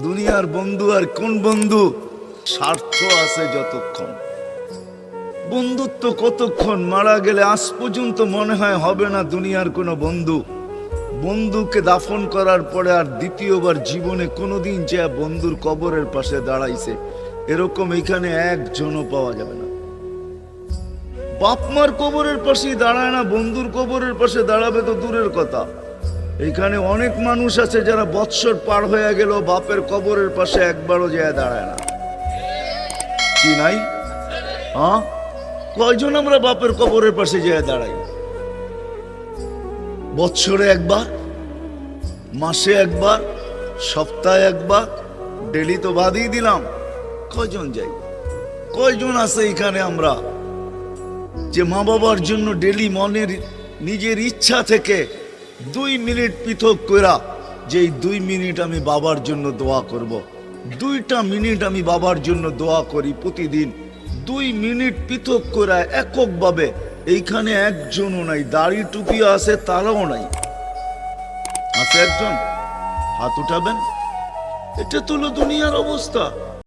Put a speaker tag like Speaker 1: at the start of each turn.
Speaker 1: দুনিয়ার বন্ধু আর কোন বন্ধু? স্বার্থ আছে যতক্ষণ, বন্ধুত্ব কতক্ষণ? মারা গেলে আজ পর্যন্ত মনে হয় হবে না দুনিয়ার কোনো বন্ধু। বন্ধুকে দাফন করার পরে আর দ্বিতীয়বার জীবনে কোনোদিন যে বন্ধুর কবরের পাশে দাঁড়াইছে এরকম এখানে একজনও পাওয়া যাবে না। বাপ মার কবরের পাশেই দাঁড়ায় না, বন্ধুর কবরের পাশে দাঁড়াবে তো দূরের কথা। এখানে অনেক মানুষ আছে যারা বৎসর পার হয়ে গেল বাপের কবরের পাশে একবারও যায় দাঁড়ায় না। কি নাই? হ্যাঁ, কয়জন আমরা বাপের কবরের পাশে যায় দাঁড়াই? বৎসরে একবার, মাসে একবার, সপ্তাহে একবার, ডেলি তো বাদই দিলাম। কয়জন যাই? কয়জন আছে এখানে আমরা যে মা বাবার জন্য ডেলি মনের নিজের ইচ্ছা থেকে 2 মিনিট পৃথক করা, যে এই 2 মিনিট আমি বাবার জন্য দোয়া করব, 2টা মিনিট আমি বাবার জন্য দোয়া করি প্রতিদিন। 2 মিনিট পৃথক করা এককভাবে এইখানে একজনও নাই। দাড়ি টুপি আছে তারাও নাই। আছে একজন? হাত উঠাবেন। এটা তো হলো দুনিয়ার অবস্থা।